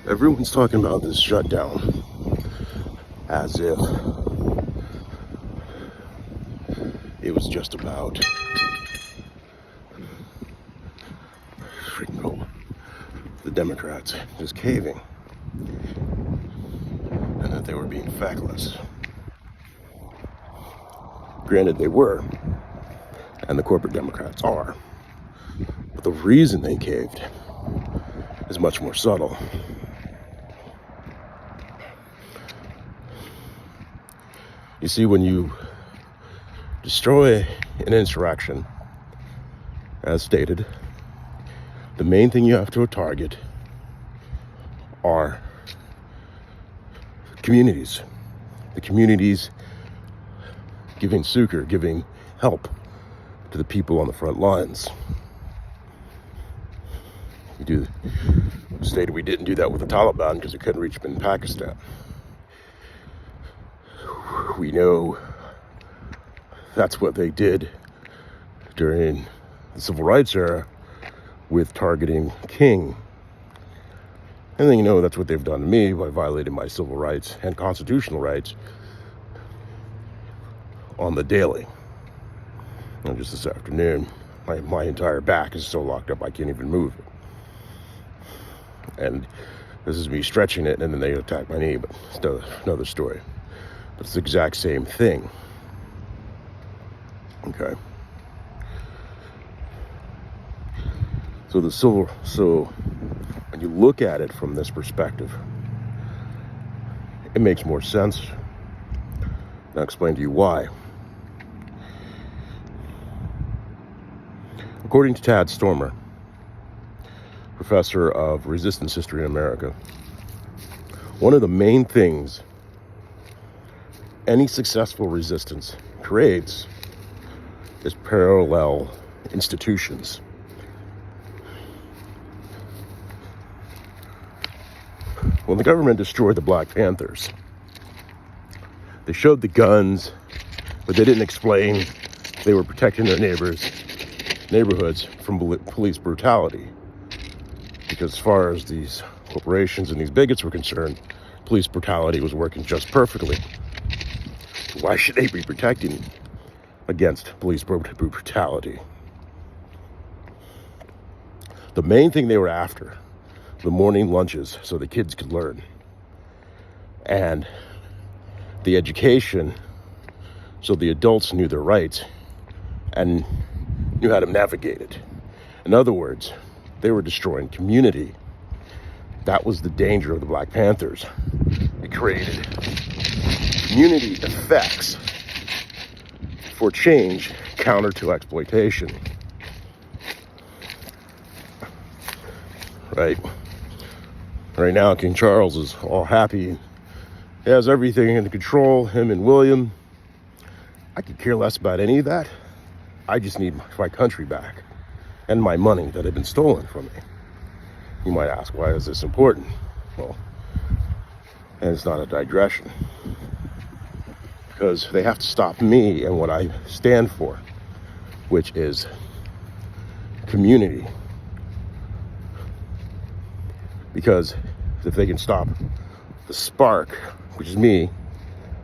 Everyone's talking about this shutdown as if it was just about the Democrats just caving and that they were being feckless. Granted, they were, and the corporate Democrats are, but the reason they caved is much more subtle. You see, when you destroy an insurrection, as stated, the main thing you have to target are communities. The communities giving succor, giving help to the people on the front lines. Stated we didn't do that with the Taliban because we couldn't reach them in Pakistan. We know that's what they did during the civil rights era with targeting King. And then you know that's what they've done to me by violating my civil rights and constitutional rights on the daily. And just this afternoon, my entire back is so locked up I can't even move it. And this is me stretching it, and then they attack my knee, but it's another story. But it's the exact same thing. Okay. So when you look at it from this perspective, it makes more sense. And I'll explain to you why. According to Tad Stormer, professor of resistance history in America, one of the main things any successful resistance creates is parallel institutions. When the government destroyed the Black Panthers, they showed the guns, but they didn't explain they were protecting their neighborhoods from police brutality. Because as far as these corporations and these bigots were concerned, police brutality was working just perfectly. Why should they be protecting against police brutality? The main thing they were after, the morning lunches so the kids could learn, and the education so the adults knew their rights and knew how to navigate it. In other words, they were destroying community. That was the danger of the Black Panthers. It created community effects for change counter to exploitation. Right now, King Charles is all happy. He has everything under control, him and William. I could care less about any of that. I just need my country back and my money that had been stolen from me. You might ask, why is this important? Well, and it's not a digression. Because they have to stop me and what I stand for, which is community. Because if they can stop the spark, which is me,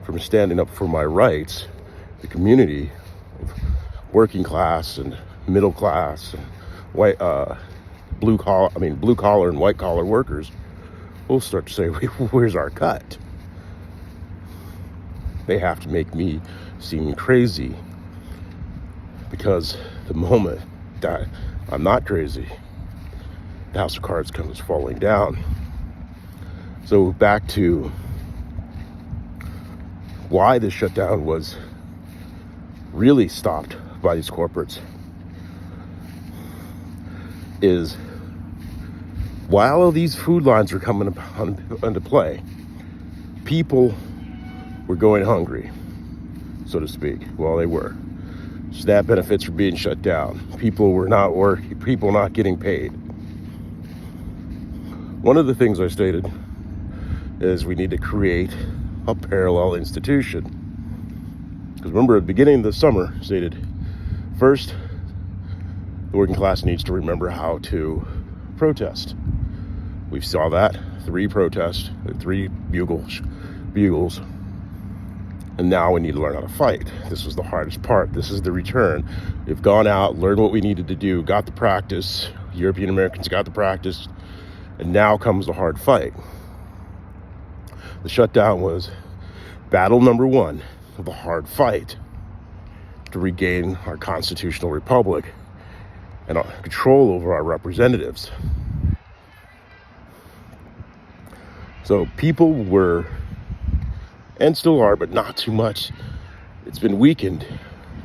from standing up for my rights, the community of working class and middle class and white, blue collar and white collar workers will start to say, where's our cut? They have to make me seem crazy, because the moment that I'm not crazy, the house of cards comes falling down. So back to why this shutdown was really stopped by these corporates is, while these food lines were coming into play, people were going hungry, so to speak. Well, they were. SNAP benefits were being shut down. People were not working. People not getting paid. One of the things I stated is we need to create a parallel institution. Because remember, at the beginning of the summer, stated, first, the working class needs to remember how to protest. We saw that. 3 protests, 3 bugles. And now we need to learn how to fight. This was the hardest part. This is the return. We've gone out, learned what we needed to do, got the practice. European Americans got the practice. And now comes the hard fight. The shutdown was battle number 1 of the hard fight to regain our constitutional republic and our control over our representatives. So people were, and still are, but not too much, it's been weakened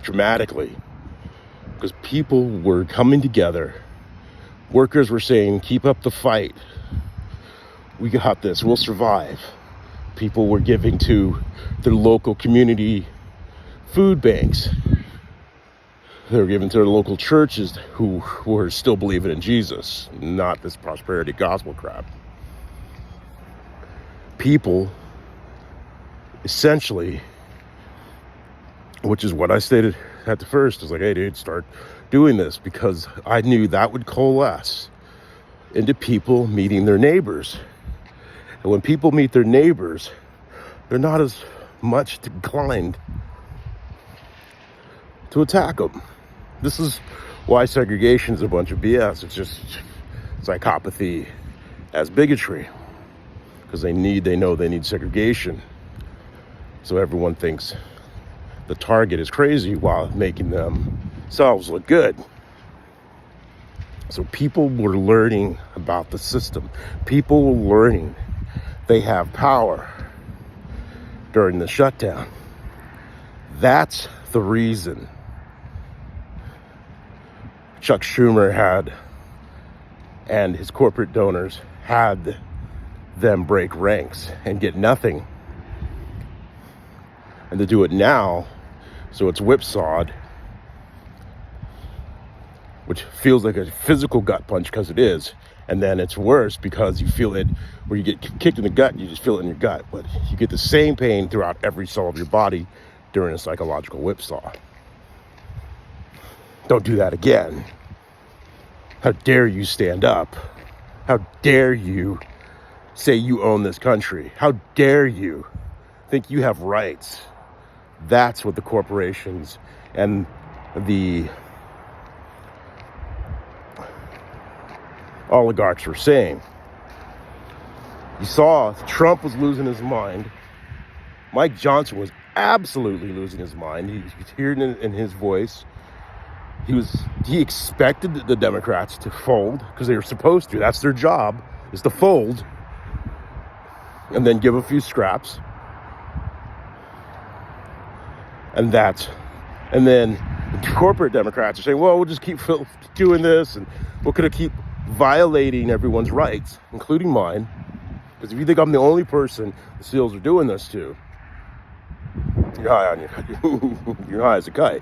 dramatically because people were coming together. Workers were saying, keep up the fight. We got this, we'll survive. People were giving to their local community food banks. They were giving to their local churches who were still believing in Jesus, not this prosperity gospel crap. People, essentially, which is what I stated at the first, is like, hey dude, start doing this, because I knew that would coalesce into people meeting their neighbors. And when people meet their neighbors, they're not as much inclined to attack them. This is why segregation is a bunch of BS. It's just psychopathy as bigotry. Because they know they need segregation. So everyone thinks the target is crazy while making themselves look good. So people were learning about the system. People were learning they have power during the shutdown. That's the reason Chuck Schumer had, and his corporate donors had, them break ranks and get nothing. And to do it now, so it's whipsawed, which feels like a physical gut punch, because it is. And then it's worse because you feel it, where you get kicked in the gut, you just feel it in your gut. But you get the same pain throughout every cell of your body during a psychological whipsaw. Don't do that again. How dare you stand up? How dare you say you own this country? How dare you think you have rights? That's what the corporations and the oligarchs were saying. You saw Trump was losing his mind. Mike Johnson was absolutely losing his mind. You could hear it in his voice. He expected the Democrats to fold, because they were supposed to. That's their job, is to fold and then give a few scraps. And then the corporate Democrats are saying, well, we'll just keep doing this, and we're going to keep violating everyone's rights, including mine. Because if you think I'm the only person the SEALs are doing this to, you're high on you're high as a kite.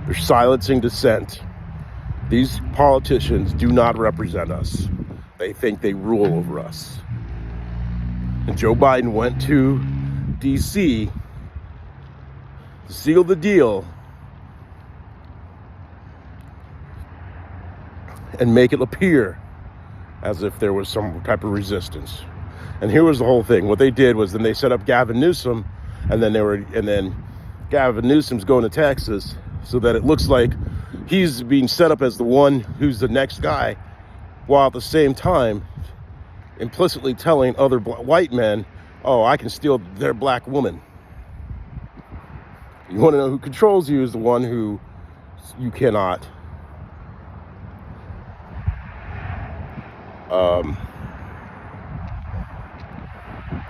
They're silencing dissent. These politicians do not represent us. They think they rule over us. And Joe Biden went to D.C. to seal the deal and make it appear as if there was some type of resistance. And here was the whole thing. What they did was, then they set up Gavin Newsom, and then Gavin Newsom's going to Texas, so that it looks like he's being set up as the one who's the next guy, while at the same time implicitly telling other white men, oh, I can steal their black woman. You want to know who controls you is the one who you cannot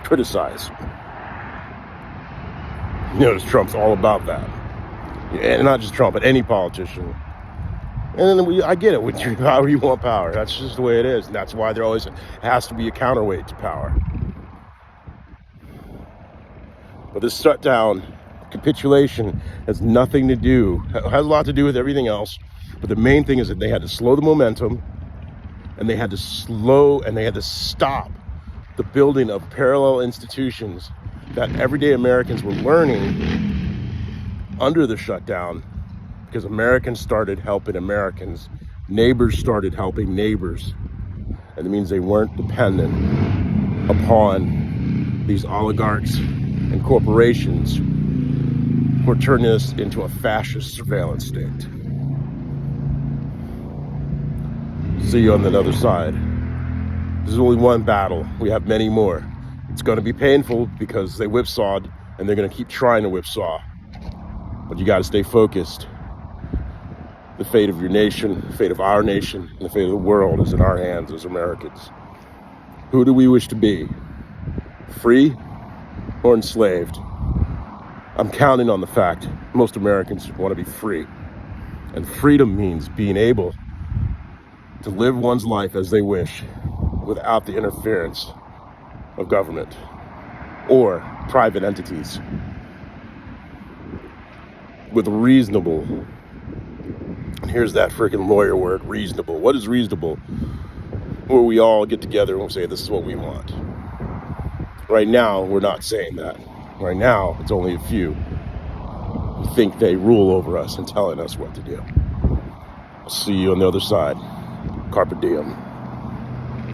criticize. You notice Trump's all about that. And not just Trump, but any politician. And then I get it, with your power, you want power. That's just the way it is. And that's why there always has to be a counterweight to power. But this shutdown, capitulation, has nothing to do, it has a lot to do with everything else. But the main thing is that they had to slow the momentum, and they had to stop the building of parallel institutions that everyday Americans were learning under the shutdown, because Americans started helping Americans, Neighbors started helping neighbors. And it means they weren't dependent upon these oligarchs and corporations who are turning us into a fascist surveillance state. See you on the other side. This is only one battle. We have many more. It's going to be painful because they whipsawed and they're going to keep trying to whipsaw. But you got to stay focused. The fate of your nation, the fate of our nation, and the fate of the world is in our hands as Americans. Who do we wish to be? Free or enslaved? I'm counting on the fact most Americans want to be free. And freedom means being able to live one's life as they wish without the interference of government or private entities with reasonable, and here's that freaking lawyer word, reasonable. What is reasonable? Where we all get together and we say, this is what we want. Right now, we're not saying that. Right now, it's only a few who think they rule over us and telling us what to do. I'll see you on the other side. Carpe diem.